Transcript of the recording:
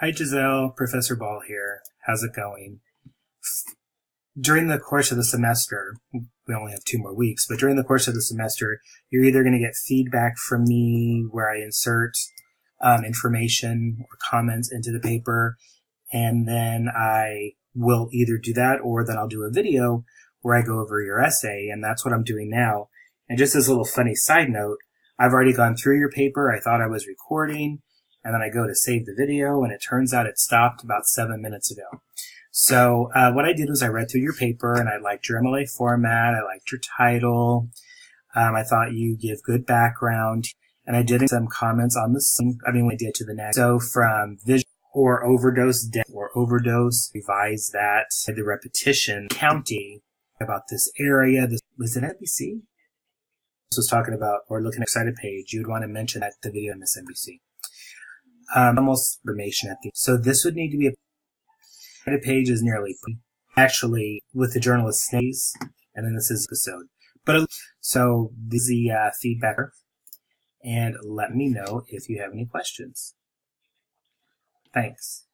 Hi Giselle, Professor Ball here. How's it going? During the course of the semester, we only have 2 more weeks, but during the course of the semester, you're either going to get feedback from me where I insert information or comments into the paper, and then I will either do that or then I'll do a video where I go over your essay, and that's what I'm doing now. And just as a little funny side note, I've already gone through your paper. I thought I was recording, and then I go to save the video, and it turns out it stopped about 7 minutes ago. So what I did was I read through your paper, and I liked your MLA format. I liked your title. I thought you give good background, and I did some comments on the we did to the next. So from vision or overdose, death or overdose, revise that. The repetition, county about this area. Was it NBC? This was talking about, or looking at the excited page, you'd want to mention that the video on MSNBC. Almost information at the, so this would need to be a page is nearly actually with the journalist's names, and then this is episode. But so this is the feedback, and let me know if you have any questions. Thanks.